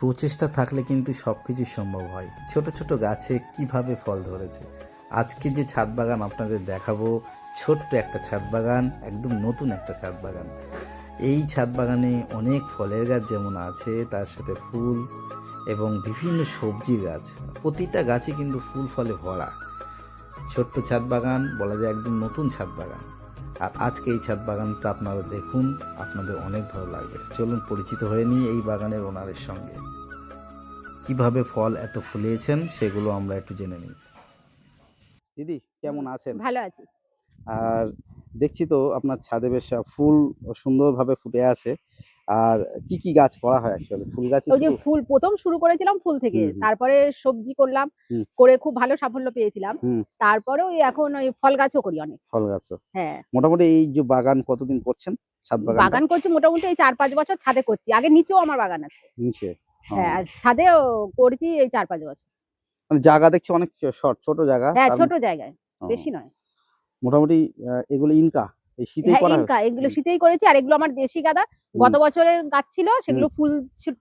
প্রচেষ্টা থাকলে কিন্তু সব কিছু সম্ভব হয়। ছোট ছোট গাছে কিভাবে ফল ধরেছে। আজকে যে ছাদ বাগান আপনাদের দেখাবো, ছোট্ট একটা ছাদ বাগান, একদম নতুন একটা ছাদ বাগান। এই ছাদ বাগানে অনেক ফলের গাছ যেমন আছে, তার সাথে ফুল এবং বিভিন্ন সবজি গাছ। প্রতিটা গাছই কিন্তু ফুল ফলে ভরা। ছোট্ট ছাদ বাগান, বলা যায় একদম নতুন ছাদ বাগান। আর আজকে এই ছাদ বাগানটা আপনারা দেখুন, আপনাদের অনেক ভালো লাগবে। চলুন পরিচিত হয়ে নিই এই বাগানের ওনারের সঙ্গে। কিভাবে ফল এত ফলিয়েছেন সেগুলো আমরা একটু জেনে নিই। দিদি কেমন আছেন? ভালো আছি। আর দেখছি তো আপনার ছাদে বেশ ফুল সুন্দরভাবে ফুটে আছে। আর কি কি গাছ করা হয় অ্যাকচুয়ালি? ফুল গাছই ওই যে শুধু? ফুল ১ম শুরু করেছিলাম ফুল থেকে। হুম, হুম, তারপরে সবজি করলাম। হুম, করে খুব ভালো সাফল্য পেয়েছিলাম। হুম। তারপরে ওই এখন ওই ফল গাছও করি অনেক। ফল গাছও। হ্যাঁ, মোটামুটি এই যে বাগান কতদিন করছেন? ছাদ বাগানটা? বাগান করছি মোটামুটি এই ৪-৫ বছর ছাদে করছি। আগে নিচেও আমার বাগান আছে। নিচে? ও। হ্যাঁ, আর ছাদেও করছি এই ৪-৫ বছর। মানে জায়গা দেখছি অনেক ছোট জায়গা। হ্যাঁ, তার ছোট জায়গায়। ও বেশি নয়। মোটামুটি এগুলো ইনকা? এই শীতেই হ্যাঁ, করা হয়? ইনকা এগুলো হুম, শীতেই করেছি। আর এগুলো আমার দেশি গাঁদা। হুম, গত বছরের গাছ ছিল হুম। সেগুলো ফুল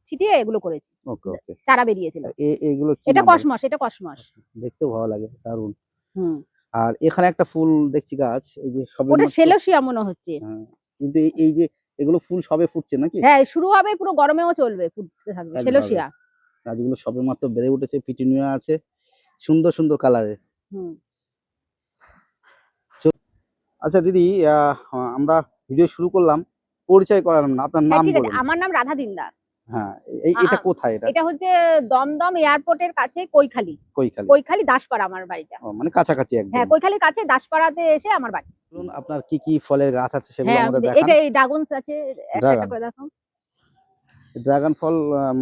ছিটিয়ে এগুলো করেছি। ওকে, ওকে। চারা বেরিয়েছিল। এগুলো কি এটা নাম বলে? কসমস, এটা কসমস। দেখতেও ভালো লাগে, দারুণ। হুম। আর এখানে একটা ফুল দেখছি গাছ, এই যে ওটা সবেমাত্র। সেলোসিয়া মনে হচ্ছে। হ্যাঁ, কিন্তু এই যে এগুলো ফুল সবে ফুটছে নাকি? হ্যাঁ, শুরু হবে পুরো গরমেও চলবে, ফুটতে থাকবে। একভাবে। সেলোসিয়া। গাছগুলো সবেমাত্র বেড়ে উঠেছে, পিটুনিয়া আছে। সুন্দর, সুন্দর কালারের। হুম। আচ্ছা দিদি, আমরা ভিডিও শুরু করলাম। পরিচয় করালাম না। আপনার হ্যাঁ, নাম ঠিক আছে। বলুন। আমার নাম রাধা দিন্দার। হ্যাঁ, আ আ এটা কোথায় এটা? এটা হচ্ছে দমদম এয়ারপোর্টের কাছে কৈখালী। কৈখালী। কৈখালী দাসপাড়া আমার বাড়িটা। ও মানে কাছাকাছি একদম। হ্যাঁ, কৈখালীর কাছে দাসপাড়াতে এসে আমার বাড়ি। বলুন আপনার কি, কি ফলের গাছ আছে সেগুলো হ্যাঁ, আমাদের দেখান। এই ড্রাগনস আছে। একটা, একটা ড্রাগন। করে দেখাও। ড্রাগন ফল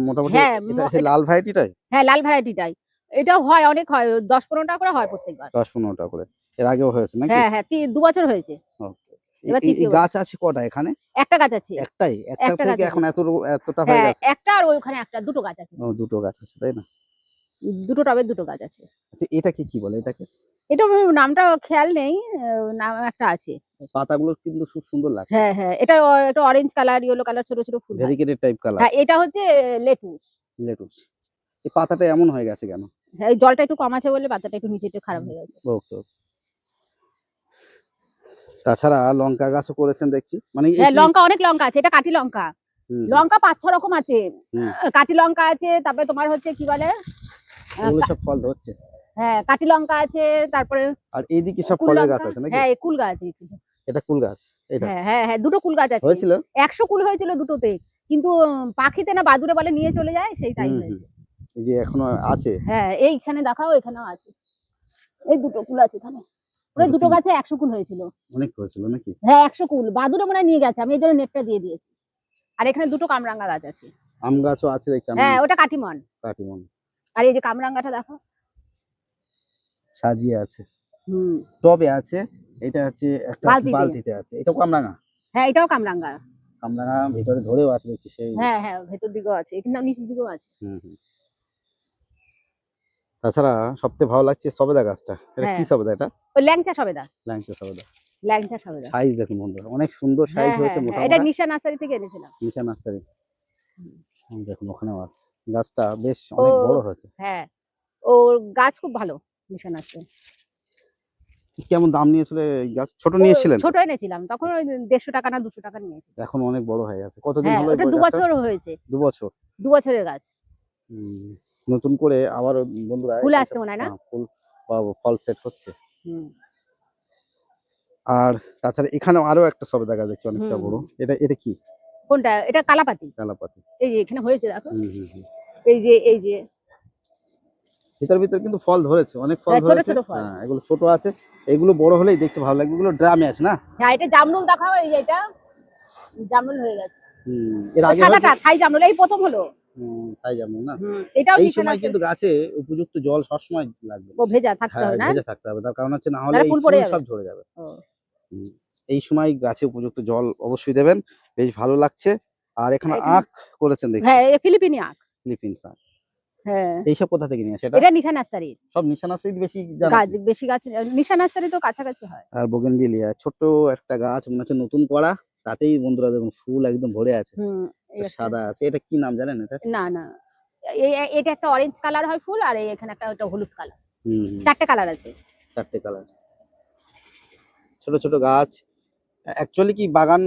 মোটামুটি হ্যাঁ, এটা সেই এটা লাল ভ্যারাইটিটাই? হ্যাঁ, লাল ভ্যারাইটিটাই। এটাও হয়, অনেক হয়। ১০-১৫ টাকা করে হয় প্রত্যেকবার। ১০-১৫ টা করে। এর আগেও হয়েছে নাকি? হ্যাঁ, হ্যাঁ, ২ বছর হয়েছে। ওকে। এই এবার এই এই ৩য় গাছ বছর। আছে কটা এখানে? একটা গাছ আছে। একটাই? একটা একটা গাছ থেকে আছে। এখন এতটা হয়ে হ্যাঁ, গেছে? একটা আর ওখানে একটা, ২ টো গাছ আছে। ও ২ টো গাছ আছে, তাই না? ২ টো টবে ২ টো গাছ আছে। আচ্ছা এটাকে কি বলে এটাকে? এটা নামটা খেয়াল নেই। নাম একটা আছে। পাতাগুলো কিন্তু খুব সুন্দর লাগছে। হ্যাঁ, হ্যাঁ। এটা অরেঞ্জ কালার, ইয়েলো কালার ছোট, ছোট ফুল হয়। Variegated type colour. হ্যাঁ, এটা হচ্ছে লেটুস। লেটুস। এই পাতাটা এমন হয়ে গেছে কেন? হ্যাঁ, এই জলটা একটু কম আছে বলে পাতাটা একটু নিচে একটু খারাপ হয়ে গেছে। ওকে, ওকে। তাছাড়া লঙ্কা গাছও করেছেন দেখছি। মানে এ হ্যাঁ, কি? লঙ্কা অনেক লঙ্কা আছে। এটা কাঠি লঙ্কা। হুম, হুম, লঙ্কা ৫-৬ রকম আছে। হুম। কাঠি লঙ্কা আছে, তারপরে তোমার হচ্ছে কি বলে? আ এগুলো কা সব ফল ধরছে। হ্যাঁ, কাঠি লঙ্কা আছে, তারপরে আর এইদিকে সব কুল ফলের গাছ লঙ্কা। আছে নাকি? হ্যাঁ, এই কুল গাছ এখানে। এটা কুল গাছ? এটা? হ্যাঁ, হ্যাঁ, হ্যাঁ, ২ টো কুল গাছ আছে। হয়েছিল? ১০০ কুল হয়েছিল দুটোতে। কিন্তু পাখিতে না বাদুড়ে বলে নিয়ে চলে যায়, সেই তাই হুম, হুম। হয়েছে। এই যে এখনো আছে। হ্যাঁ, এইখানে দেখাও, এখানেও আছে। এই ২ টো কুল আছে এখানে। পুরো ২ ২ টো টো গাছে ১০০ কুল হয়েছিল। অনেক হয়েছিল নাকি? হ্যাঁ, ১০০ কুল। বাদুড়ে মনে হয় নিয়ে গেছে। আমি এজন্য নেটটা দিয়ে দিয়েছি। আর এখানে ২ টো কামরাঙ্গা গাছ আছে। আম গাছও আছে দেখছি আমি। হ্যাঁ, ওটা কাটিমন। কাটিমন আর এই যে কামরাঙ্গাটা দেখো। সাজিয়ে আছে। হুম, টবে আছে। এটা হচ্ছে একটা বালতিতে। বালতিতে আছে। এটাও কামরাঙা? হ্যাঁ, এটাও কামরাঙ্গা। কামরাঙা ভিতরে ধরেও আছে দেখছি সেই। হ্যাঁ, হ্যাঁ, ভেতর দিকেও আছে। এখানে নিচের দিকেও আছে। হুম, হুম। তাছাড়া সবথেকে ভালো লাগছে সবেদা গাছটা। এটা কি হ্যাঁ, সবেদা এটা? ওই ল্যাংচা সবেদা। ল্যাংচা সবেদা। ল্যাংচা সবেদা। সাইজ দেখুন বন্ধুরা। অনেক সুন্দর সাইজ হ্যাঁ, হয়েছে হ্যাঁ, হ্যাঁ। মোটা, এটা মোটা। নিশা নার্সারি থেকে এনেছিলাম। নিশা নার্সারি। হুম। দেখুন ওখানেও আছে। গাছটা বেশ ও অনেক বড় হয়েছে। হ্যাঁ, ওর গাছ খুব ভালো নিশা নার্সারি। কেমন দাম নিয়েছিল এই গাছ? ছোট ও নিয়েছিলেন তো? ছোট এনেছিলাম। তখন ওই ১৫০ টাকা না ২০০ টাকা নিয়েছিল। এখন অনেক বড় হয়ে গেছে। কতদিন হ্যাঁ, হলো এই ওটা ২ গাছটা? বছর হয়েছে। ২ বছর। ২ বছরের গাছ। হুম। নতুন করে আবারও বন্ধুরা ফুল এখানে আসছে সব মনে হয় না? ফুল বা ফল সেট হচ্ছে। হুম, আর তাছাড়া এখানেও আরো একটা সবেদা গাছ দেখছি অনেকটা হুম, বড়। হুম। এটা কি? কোনটা? এটা কালাপাতি। কালাপাতি। এই যে এখানে হয়েছে দেখো। হুম, হুম, হুম। এই যে ভিতর কিন্তু ফল ধরেছে। অনেক ফল হ্যাঁ, ছোট, ধরেছে। ছোট ফল। হ্যাঁ, এগুলো ছোট আছে। এগুলো বড় হলেই দেখতে ভালো লাগবে। এগুলো ড্রামে আছে না? হ্যাঁ, এটা জামরুল দেখাও, এই যে এটা জামরুল হয়ে গেছে। হুম। এর ও আগে হয়েছে? সাদাটা থাই জামরুল এই ১ম হলো। তাই যেমন না? হুম, এটাও এই নিশা সময় নার্সারি। কিন্তু গাছে উপযুক্ত জল সবসময় লাগবে। ও ভেজা থাকতে হ্যাঁ, হবে না? ভেজে থাকতে হবে। তার কারণ হচ্ছে না হলে নাহলে এই ফুল পড়ে ফুল যাবে। সব ঝরে যাবে। ও হুম। এই সময় গাছে উপযুক্ত জল অবশ্যই দেবেন। বেশ ভালো লাগছে। আর এখানে এখানে আখ করেছেন দেখছি। হ্যাঁ, এ ফিলিপিনি আখ। ফিলিপিন্স আখ। হ্যাঁ, এইসব কোথা থেকে নিয়ে আসে এটা? এটা নিশা নার্সারির। সব নিশানা সিড বেশি গাছ নাকি? বেশি গাছ নিশা নার্সারি তো কাছাকাছি হয়। আর বোগেনভিলিয়া ছোট্ট একটা গাছ মনে হচ্ছে নতুন করা। তাতেই বন্ধুরা দেখুন ফুল একদম ভরে আছে। হুম, এই একটা সাদা আছে। এটা কি নাম জানেন এটার? না, না। এটা একটা অরেঞ্জ কালার হয় ফুল, আর এখানে একটা ওটা হলুদ কালার, হুম হুম, 4টে কালার আছে। 4টে কালার। ছোট ছোট গাছ। অ্যাকচুয়ালি কি বাগান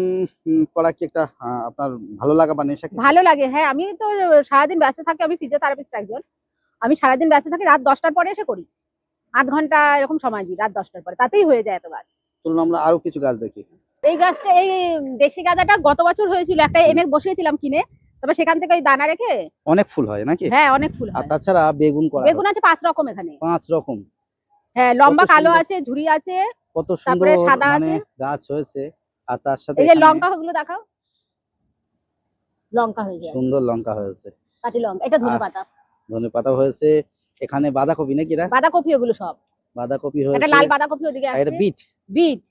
করা কি একটা আপনার ভালো লাগা বা নেশা কি? ভালো লাগে, হ্যাঁ। আমি তো সারাদিন ব্যস্ত থাকি, আমি ফিজিওথেরাপিস্ট একজন। আমি সারাদিন ব্যস্ত থাকি, রাত 10টার পরে এসে করি। 8 ঘন্টা এরকম সময় দিই রাত 10টার পরে, তাতেই হয়ে যায় এত গাছ। চলুন আমরা আরো কিছু গাছ দেখি। এই গাছটা, এই দেশি গাঁদাটা গত বছর হয়েছিল, একটা এনে বসিয়েছিলাম কিনে, তবে সেখান থেকে ওই দানা রেখে। অনেক ফুল হয় নাকি? হ্যাঁ, অনেক ফুল আর হয়। তাছাড়া বেগুন করা বেগুন হচ্ছে আছে 5 রকম এখানে। 5 রকম। হ্যাঁ, কত লম্বা কালো সুন্দর, আছে, ঝুরি আছে, কত তারপরে সুন্দর সাদা মানে আছে। গাছ হয়েছে। আর তার সাথে এই যে এখানে লঙ্কা গুলো দেখাও, লঙ্কা হয়ে গেছে, সুন্দর লঙ্কা হয়েছে। কাটি লঙ্কা। এটা আর ধনেপাতা, ধনেপাতা হয়েছে। এখানে বাঁধাকপি নাকি এরা? বাঁধাকপি, ওগুলো সব। বাঁধাকপি একটা হয়েছে। লাল বাঁধাকপি ওদিকে আর এটা আসছে, বিট, বিট,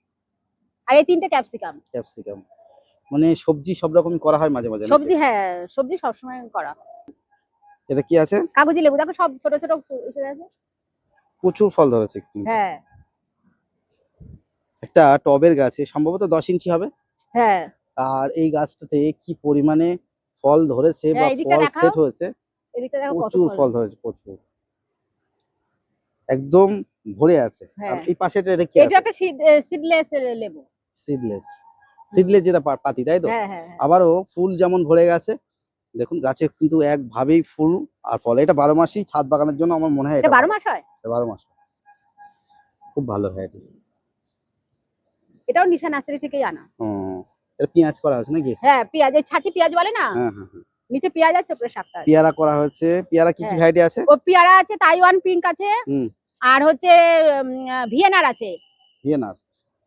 আর এই 3টে ক্যাপসিকাম। ক্যাপসিকাম। মানে সবজি সব রকমই করা হয় মাঝে মাঝে নাকি? সবজি, হ্যাঁ, সবজি সবসময় করা হয়। এটা কি আছে? কাগজি লেবু দেখো, সব ছোট ছোট এসে গেছে। প্রচুর ফল ধরেছে কিন্তু। হ্যাঁ একটা টবের গাছে সম্ভবত 10 ইঞ্চি হবে। হ্যাঁ আর এই গাছটাতে কি পরিমাণে ফল ধরেছে বা হ্যাঁ, এদিকটা ফল দেখাও, সেট হয়েছে। এদিকটা দেখো কত প্রচুর ফল ফল হয়েছে। ধরেছে, প্রচুর, একদম ভরে আছে। আর হ্যাঁ, এই পাশেটা এটা কি এটা আছে? একটা সিডলেস লেবু। সিডলেস, সিডলেস যেটা পাতি তাই তো? হ্যাঁ হ্যাঁ হ্যাঁ, আবারও ফুল যেমন ভরে গেছে, দেখুন গাছে কিন্তু একভাবেই ফুল আর ফল। এটা 12 মাসই ছাদ বাগানের জন্য আমার মনে হয় এটা এটা 12 ভালো। মাস হয়। এটা 12 মাস খুব ভালো হয় এটা। এটাও নিশা নার্সারি থেকেই আনা। ও, এটা পেঁয়াজ করা হয়েছে নাকি? হ্যাঁ, পেঁয়াজ, এই ছাঁচি পেঁয়াজ বলে না, হ্যাঁ হ্যাঁ হ্যাঁ। নিচে পেঁয়াজ আছে, উপরে শাকটা আছে। পেয়ারা করা হয়েছে। পেয়ারা কি কি হ্যাঁ, ভ্যারাইটি আছে? ও পেয়ারা আছে, তাইওয়ান পিঙ্ক আছে, হুম, আর হচ্ছে ভিয়েনার আছে, ভিয়েনার।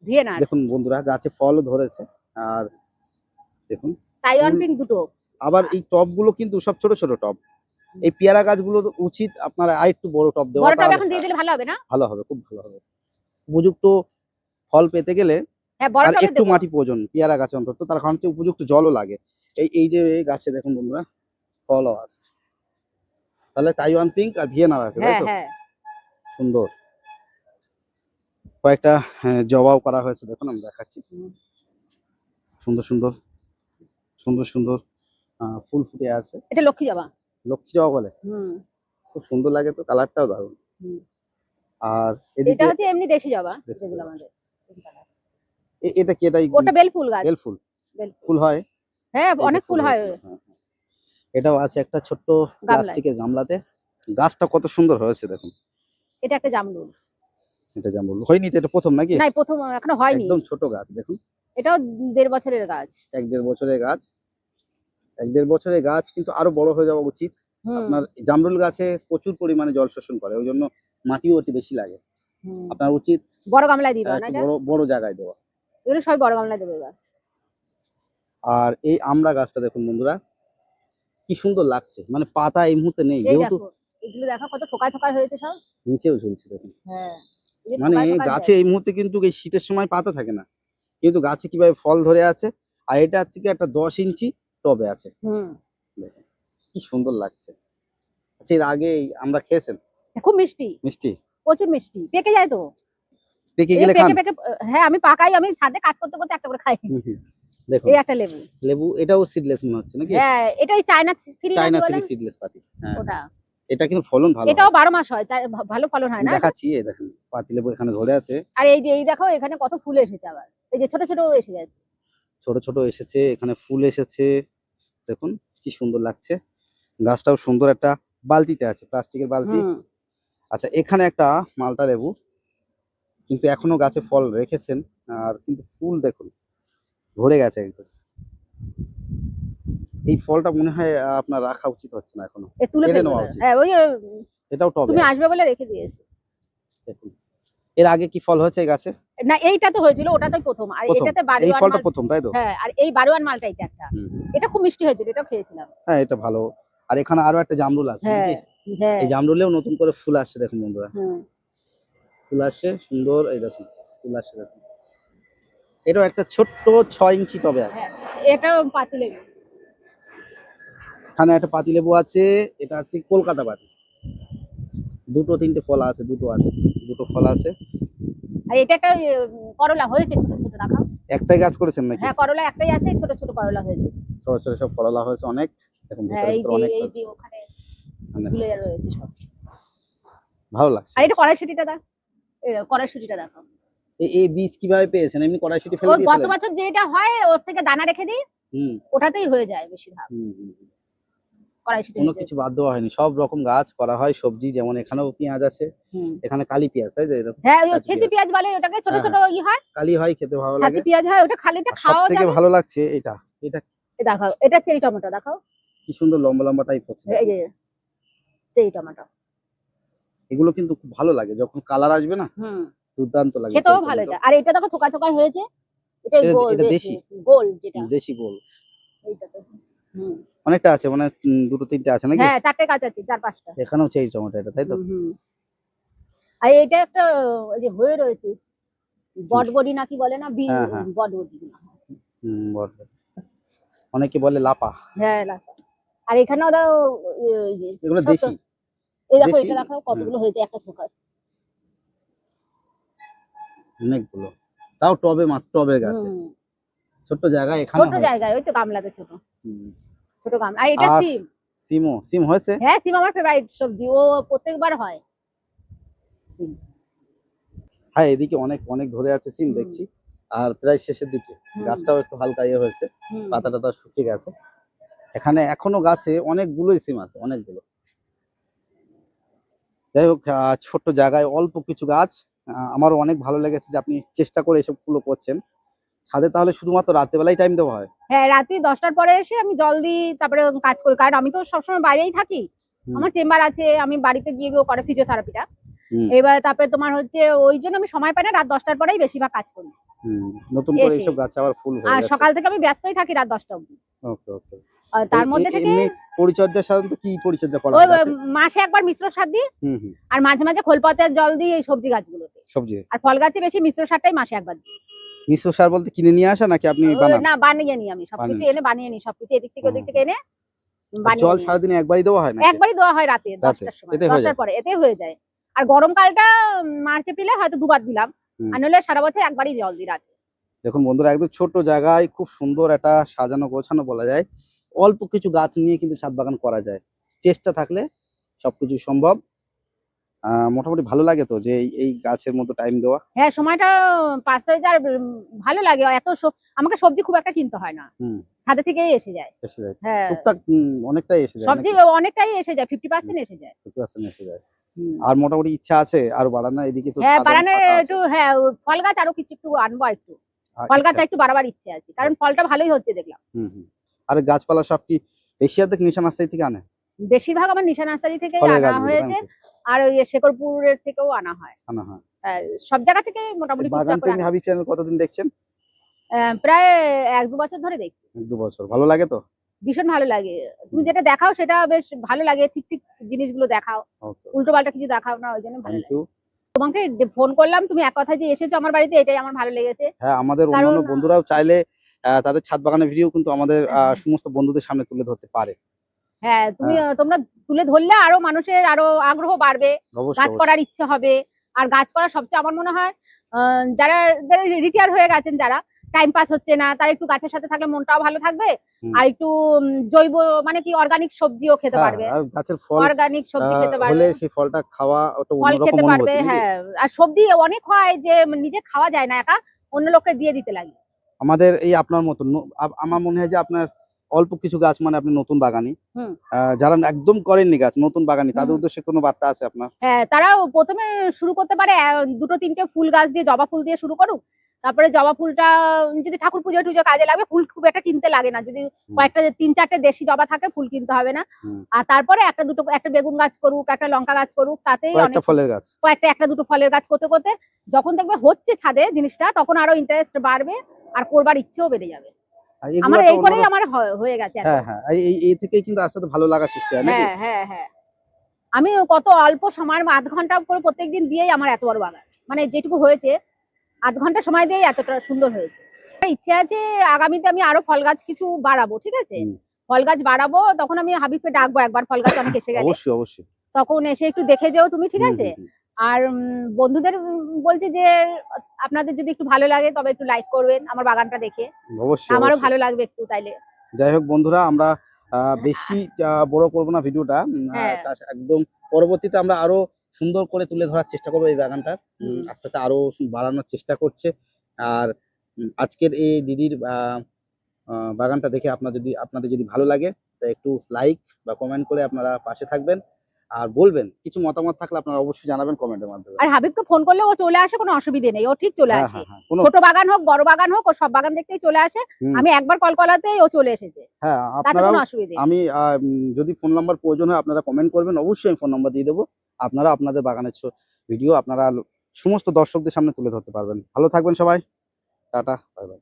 ভিয়েনার। দেখুন বন্ধুরা গাছে ফলও ধরেছে। আর দেখুন তাইওয়ান ফুল। পিঙ্ক দুটো। আবার এই টবগুলো কিন্তু সব ছোট ছোট টব। এই পেয়ারা গাছগুলো তো উচিত আপনারা আরেকটু বড় টব দেওয়া, বড় টবে তাহলে এখন দিয়ে হ্যাঁ, দিলে ভালো হবে না? ভালো হবে, খুব ভালো হবে। উপযুক্ত ফল পেতে গেলে হ্যাঁ, বড় আর টবে একটু দেবো। মাটি প্রয়োজন পেয়ারা গাছে অন্তত, তার কারণ হচ্ছে উপযুক্ত জলও লাগে। এই যে এই গাছে দেখুন বন্ধুরা ফলও আছে। তাহলে তাইওয়ান পিঙ্ক আর ভিয়েনার আছে তাই হ্যাঁ তো? হ্যাঁ, সুন্দর। কয়েকটা জবাও করা হয়েছে, দেখুন আমি দেখাচ্ছি। সুন্দর সুন্দর, সুন্দর সুন্দর ফুল ফুটে আছে। এটা লক্ষ্মী জবা। লক্ষ্মী জবা বলে? হুম খুব সুন্দর লাগে তো, কালারটাও দারুণ। হুম। আর এটা এদিকে হচ্ছে এমনি দেশি জবা, দেশি যেগুলো জবা। আমাদের। এটা কি? এটাই ওটা বেল ফুল গাছ। বেল ফুল। বেল ফুল, ফুল হয়? হ্যাঁ, এই যে অনেক ফুল হয় হয়েছিল, হ্যাঁ হ্যাঁ। এটাও আছে একটা ছোট্ট গামলায়। প্লাস্টিকের গামলাতে। গাছটা কত সুন্দর হয়েছে দেখুন। এটা একটা জামরুল। এটা যেমন হয়নি তো, এটা প্রথম নাকি? না, প্রথম, এখনো হয়নি। একদম ছোট গাছ দেখুন। এটাও 1.5 বছরের গাছ। 1-1.5 বছরের গাছ। 1-1.5 বছরের গাছ কিন্তু আরো বড় হয়ে যাওয়া উচিত। হুম আপনার জামরুল গাছে প্রচুর পরিমাণে জল শোষণ করে, ওই জন্য মাটিও একটু বেশি লাগে। হুম। আপনার উচিত বড় গামলায় দিবা না একটু এটা? বড় বড় জায়গায় দেওয়া। এগুলো সব বড় গামলায় দেবে এবার। আর এই আমড়া গাছটা দেখুন বন্ধুরা কি সুন্দর লাগছে, মানে পাতা এই মুহূর্তে নেই এই যেহেতু। দেখো, এগুলো দেখো কত থোকায় থোকায় হয়েছে সব। নিচেও ঝুলছে দেখুন। হ্যাঁ, এই যে মানে থোকায় থোকায় গাছে হয়েছে। এই মুহূর্তে কিন্তু এই শীতের সময় পাতা থাকে না, কিন্তু গাছে কিভাবে ফল ধরে আছে। আর এটা হচ্ছে কি একটা 10 ইঞ্চি টবে আছে। হুম। দেখুন কি সুন্দর লাগছে। আচ্ছা, এর আগে আমরা খেয়েছেন? খুব মিষ্টি, মিষ্টি? প্রচুর মিষ্টি, পেকে যায় তো। পেকে এই যে গেলে খান? পেকে পেকে, হ্যাঁ, আমি পাকাই, আমি ছাদে কাজ করতে করতে একটা করে খাই। হুম, হুম। দেখুন এই একটা লেবু। লেবু, এটাও সিডলেস মনে হচ্ছে নাকি? হ্যাঁ, এটা ওই চায়না থ্রি চায়না বলে 3 সিডলেস পাতি। হ্যাঁ, ওটা। এটা কিন্তু ফলন ভালো এটাও হয়। 12 মাস হয়, ভালো ফলন হয় আমি না এটা? দেখাচ্ছি, এই দেখুন পাতি লেবু এখানে ধরে আছে। আর এই যে, এই দেখো এখানে কত ফুল এসেছে আবার, এই যে ছোট ছোট এসে গেছে। ছোট ছোট এসেছে, এখানে ফুল এসেছে। দেখুন কি সুন্দর লাগছে। গাছটাও সুন্দর, একটা বালতিতে আছে, প্লাস্টিকের বালতি। হুম। আচ্ছা, এখানে একটা মালটা লেবু, কিন্তু এখনো গাছে ফল রেখেছেন। আর কিন্তু ফুল দেখুন ভরে গেছে একদম। এই ফলটা মনে হয় আপনার রাখা উচিত হচ্ছে না এখনো, এ তুলে কেটে ফেলবো নেওয়া এবার। উচিত। হ্যাঁ, ওই এটাও টবে তুমি আছে আসবে বলে রেখে দিয়েছি। দেখুন। এর আগে কি ফল হয়েছে এই গাছে? না, এইটা তো হয়েছিল, ওটা তো প্রথম, আর প্রথম? এটাতে এই বাড়িওয়ান ফলটা মাল। প্রথম তাই তো? হ্যাঁ, আর এই বাড়িওয়ান মালটা এটা একটা। হুম, হুম। এটা খুব মিষ্টি হয়েছিল, এটাও খেয়েছিলাম। হ্যাঁ, এটা ভালো। আর এখানে আরো একটা জামরুল আছে হ্যাঁ নাকি? হ্যাঁ। এই জামরুলেও নতুন করে ফুল আসছে দেখুন বন্ধুরা। হুম। ফুল আসছে সুন্দর, এই দেখুন ফুল আসছে দেখুন। এটাও একটা ছোট্ট 6 ইঞ্চি টবে আছে। হ্যাঁ, এটাও পাতিলেবু। এখানে একটা পাতিলেবু আছে। এটা হচ্ছে কলকাতা পাতি। দুটো তিনটে ফল আছে, দুটো আছে, দুটো ফল আছে। আর এটা একটা করলা হয়েছে ছোট ছোট, দেখাও। একটাই গাছ করেছেন নাকি? হ্যাঁ, করলা একটাই আছে, ছোট ছোট করলা হয়েছে। ছোট ছোট সব করলা হয়েছে অনেক। দেখুন হ্যাঁ, ভেতরে এই ভেতরে যে, অনেক এই হয়েছে। যে ওখানে মানে ঝুলে রয়েছে সব। ভালো লাগছে। আর এটা কড়াইশুঁটিটা দেখ, কড়াইশুঁটিটা দেখো। এই বীজ কিভাবে পেয়েছেন? এমনি কড়াইশুঁটি ফেলে ওই গত দিয়েছিলেন? বছর যেটা হয় ওর থেকে দানা রেখে দিই, হুম ওটাতেই হয়ে যায় বেশিরভাগ হুম হুম। কড়াইশুঁটি কোনো হয়েছে। কিছু বাদ দেওয়া হয়নি, সব রকম গাছ করা হয়। সবজি যেমন এখানেও পেঁয়াজ আছে, হুম। এখানে কালি পেঁয়াজ, তাই তো? এরকম হ্যাঁ, ওই ছাঁচি ছেঁচি পেঁয়াজ। পেঁয়াজ বলে ওটাকে, ছোট হ্যাঁ ছোট হ্যাঁ, ই হয়, কালি হয়, খেতে ভালো ছাঁচি লাগে। পেঁয়াজ হয়, ওটা খালিটা আর সব খাওয়াও থেকে যাবে। ভালো লাগছে এটা, এটা এই দেখাও, এটা চেরি টমেটো দেখাও, কি সুন্দর লম্বা লম্বা টাইপ হচ্ছে এই দেখুন। যে চেরি টমেটো। এগুলো কিন্তু খুব ভালো লাগে যখন কালার আসবে না, হুম, দুর্দান্ত লাগে খেতেও চেরি ভালো টমেটো। এটা। আর এটা দেখো থোকা থোকা হয়েছে, এটাই এটা গোল এটা দেশি, দেশি, গোল যেটা দেশি গোল। এইটাতে। হুম। অনেকটা আছে মানে দুটো তিনটে আছে নাকি? হ্যাঁ, 4টে গাছ আছে, 4-5টা। এখানেও চেরি টমেটো এটা, তাই তো? হুম হুম। আর এটা একটা ওই যে হয়ে রয়েছে, কি? বটবডি নাকি বলে না, হ্যাঁ হ্যাঁ, বটবডি না। বটবটি। অনেকে বলে লাপা। হ্যাঁ, লাফা। আর এখানেও দাও, ওই যে এগুলো ছোট, দেশি, এই দেখো দেশি। এটা দেখো হ্যাঁ, কতগুলো হয়েছে একটা থোকায়। অনেকগুলো। তাও টবে, মাত্র টবের গাছে, হুম, ছোট্ট জায়গায় এখানে ছোট হয়েছে। জায়গায়, ওই তো গামলাতে ছোট, হুম। ছোট গামলা। আর এটা আর সিম। সিম হয়েছে। হ্যাঁ, সিম আমার ফেভারিট সবজি, ও প্রত্যেকবার হয় সিম। হ্যাঁ, এদিকে অনেক অনেক ধরে আছে সিম হুম দেখছি। আর প্রায় শেষের দিকে, হুম গাছটাও একটু হালকা ইয়ে হয়েছে, হুম। পাতা টাতা শুকিয়ে গেছে। এখানে এখনো গাছে অনেকগুলোই সিম আছে, অনেকগুলো। যাই হোক, ছোট্ট জায়গায় অল্প কিছু গাছ, আমারও অনেক ভালো লেগেছে যে আপনি চেষ্টা করে এসবগুলো করছেন। ছাদে তাহলে শুধুমাত্র রাতের বেলায় টাইম দেওয়া হয়? হ্যাঁ, রাতে 10টার পরে এসে আমি জল দিই, তারপরে কাজ করি, কারণ আমি তো সবসময় বাইরেই থাকি। হুম আমার চেম্বার আছে, আমি বাড়িতে গিয়ে গিয়ে করে ফিজিওথেরাপিটা। হুম এবার তারপরে তোমার হচ্ছে ওই জন্য আমি সময় পাই না, রাত 10টার পরেই বেশিরভাগ কাজ করি হুম। নতুন করে এসে। এইসব গাছে আবার ফুল আর হয়ে যাচ্ছে। সকাল থেকে আমি ব্যস্তই থাকি রাত 10টা অবধি। ওকে ওকে। তার মধ্যে থেকে এমনি পরিচর্যা সাধারণত কি পরিচর্যা করা ওই হয় গাছে? মাসে একবার মিশ্র সার দিই, হুম হুম। আর মাঝে মাঝে খোল পচার জল দিই এই সবজি গাছগুলোতে। সবজি আর ফল গাছে বেশি মিশ্র সারটাই মাসে একবার দিই। মিশ্র সার বলতে কিনে নিয়ে আসা নাকি আপনি বানান? না, বানিয়ে নিই আমি সবকিছু, বানিয়ে এনে বানিয়ে নিই সবকিছু, এদিক থেকে ওদিক হুম থেকে হুম। এনে আর বানিয়ে জল নিই। সারাদিনে একবারই দেওয়া হয় নাকি? একবারই দেওয়া হয় রাতে রাতে 10টার সময়, এতে হয়ে 10টার যায়? পরে এতেই হয়ে যায়। আর গরমকালটা মার্চ এপ্রিলে হয়তো দুবার দিলাম, হুম। আর নইলে সারা বছর একবারই জল দিই রাতে। দেখুন বন্ধুরা, একদম ছোট্ট জায়গায় খুব সুন্দর একটা সাজানো গোছানো বলা যায়। অল্প কিছু গাছ নিয়ে কিন্তু ছাদ বাগান করা যায়। চেষ্টা থাকলে সবকিছু সম্ভব। মোটামুটি ভালো লাগে তো যে এই গাছের মতো টাইম দেওয়া? হ্যাঁ, সময়টা পাস হয়ে যায়, আর ভালো লাগে। এত আমাকে সবজি খুব একটা কিনতে হয় না, হুম, ছাদে থেকেই এসে যায়। এসে যায়। হ্যাঁ, টুকটাক অনেকটাই এসে যায় সবজি নাকি? অনেকটাই এসে যায়, হুম, 50% এসে যায়। 50% এসে যায়। হুম। আর মোটামুটি ইচ্ছা আছে আরো বাড়ানোর? এদিকে তো হ্যাঁ, ছাদ অনেক বাগানের ফাঁকা আছে। একটু, হ্যাঁ, ফল গাছ আরো কিছু একটু আনবো আরেকটু। আর ফল গাছ ইচ্ছা? একটু বাড়াবার ইচ্ছে আছে, কারণ ফলটা ভালোই হচ্ছে দেখলাম। হুম, হুম। আর গাছপালা সব কি এশিয়াতে নিশা নার্সারি থেকে আনে? বেশিরভাগ আমার নিশা নার্সারি থেকেই ফলের আনা গাছগুলো তাই হয়েছে, নাকি? আর ওই শেকরপুরের থেকেও আনা হয়। আনা হয়। সব জায়গা থেকে এই মোটামুটি বাগান টুকটাক করে প্রেমী আনা হয়। হাবিব চ্যানেল কতদিন দেখছেন? প্রায় 1-2 বছর ধরে দেখছি। ১-২ বছর। ভালো লাগে তো? ভীষণ ভালো লাগে। তুমি হুম, যেটা দেখাও সেটা বেশ ভালো লাগে। ঠিক, ঠিক জিনিসগুলো দেখাও। ওকে। উল্টোপাল্টা কিছু দেখাও না, ওইজন্য ভালো থ্যাংক লাগে। ইউ। তোমাকে যে ফোন করলাম, তুমি এক কথায় যে এসেছো আমার বাড়িতে, এটাই আমার ভালো লেগেছে। হ্যাঁ, আমাদের কারণ অন্যান্য বন্ধুরাও চাইলে তাদের ছাদ বাগানের ভিডিও কিন্তু আমাদের হ্যাঁ, সমস্ত বন্ধুদের সামনে তুলে ধরতে পারে। হ্যাঁ, তুমি হ্যাঁ, তোমরা তুলে ধরলে আরো মানুষের আরো আগ্রহ বাড়বে। অবশ্যই, গাছ অবশ্যই। করার ইচ্ছে হবে। আর গাছ করা সবচেয়ে আমার মনে হয়, আ যারা রিটায়ার হয়ে গেছেন, যারা টাইম পাস হচ্ছে না, তারা একটু গাছের সাথে থাকলে মনটাও ভালো থাকবে। হুম। আর একটু জৈব, মানে কি, অর্গানিক সবজিও খেতে হ্যাঁ, পারবে। আর গাছের ফল অর্গানিক সবজি খেতে হলে পারবে। সেই ফলটা খাওয়া ওটা ফল অন্যরকম খেতে পারবে, অনুভূতি নাকি? হ্যাঁ। আর সবজি অনেক হয় যে নিজে খাওয়া যায় না একা, অন্য লোককে দিয়ে দিতে লাগে। আমাদের এই আপনার মতন আমার মনে হয় যে আপনার অল্প কিছু গাছ মানে আপনি নতুন বাগানি। হুম, যারা একদম করেননি গাছ, নতুন বাগানি, হুম, তাদের হুম। উদ্দেশ্যে কোনো বার্তা আছে আপনার? হ্যাঁ, তারাও ১ম এ শুরু করতে পারে ২টো-৩টে ফুল গাছ দিয়ে, জবা ফুল দিয়ে শুরু করুক। তারপরে জবা ফুলটা যদি ঠাকুর পুজো-টুজো কাজে লাগবে, ফুল খুব একটা কিনতে লাগে না। যদি হুম, কয়েকটা ৩-৪টে দেশি জবা থাকে, ফুল কিনতে হবে না। হুম। আর তারপরে একটা বেগুন গাছ করুক, একটা লঙ্কা গাছ করুক, তাতেই কয়েকটা অনেক। ফলের গাছ। কয়েকটা ১টা-২টো ফলের গাছ করতে, করতে যখন দেখবে হচ্ছে ছাদে জিনিসটা, তখন আরো ইন্টারেস্ট বাড়বে, আর করবার ইচ্ছেও বেড়ে যাবে। আর আমার এগুলা তো এই করেই আমার হয়ে গেছে এত। হ্যাঁ, হ্যাঁ। এই থেকেই কিন্তু আস্তে, আস্তে ভালো লাগা সৃষ্টি হয় নাকি? হ্যাঁ, হ্যাঁ, হ্যাঁ। আমি কত অল্প সময়ের ০.৫ ঘন্টা করে প্রত্যেকদিন দিয়েই আমার এত বড় বাগান। মানে যেটুকু হয়েছে ০.৫ ঘন্টা সময় দিয়েই এতটা সুন্দর হয়েছে। আমার ইচ্ছে আছে আগামীতে আমি আরো ফল গাছ কিছু বাড়াবো, ঠিক আছে? হুম। ফল গাছ বাড়াবো, তখন আমি হাবিবকে ডাকবো একবার, ফল গাছ অনেক এসে গেলে। অবশ্যই, অবশ্যই। তখন এসে একটু দেখে যেও তুমি, ঠিক হুম, আছে? হুম, হুম। আর বন্ধুদের বলছি যে আপনাদের যদি একটু ভালো লাগে তবে একটু লাইক করবেন আমার বাগানটা দেখে। অবশ্যই, আমারও অবশ্যই। ভালো লাগবে একটু তাইলে। যাই হোক বন্ধুরা, আমরা বেশি বড় করবো না ভিডিওটা, হ্যাঁ। একদম পরবর্তীতে আমরা আরো সুন্দর করে তুলে ধরার চেষ্টা করবো এই বাগানটা। হুম। আস্তে আস্তে আরো বাড়ানোর চেষ্টা করছে। আর আজকের এই দিদির বাগানটা দেখে আপনাদের যদি ভালো লাগে তা একটু লাইক বা কমেন্ট করে আপনারা পাশে থাকবেন, আর বলবেন কিছু মতামত থাকলে আপনারা অবশ্যই জানাবেন কমেন্টের মাধ্যমে। আর হাবিবকে ফোন করলে ও চলে আসে, কোনো অসুবিধে নেই, ও ঠিক চলে হ্যাঁ আসে। হ্যাঁ হ্যাঁ, কোনো ছোট বাগান হোক বড় বাগান হোক, ও সব বাগান দেখতেই চলে আসে। হুম, আমি একবার কল করাতেই ও চলে এসেছে, হ্যাঁ তাতে আপনারাও, কোনো অসুবিধে নেই। আমি যদি ফোন নাম্বার প্রয়োজন হয় আপনারা কমেন্ট করবেন, অবশ্যই আমি ফোন নাম্বার দিয়ে দেবো। আপনারা আপনাদের বাগানের ভিডিও আপনারা সমস্ত দর্শকদের সামনে তুলে ধরতে পারবেন। ভালো থাকবেন সবাই, টাটা, বাই বাই।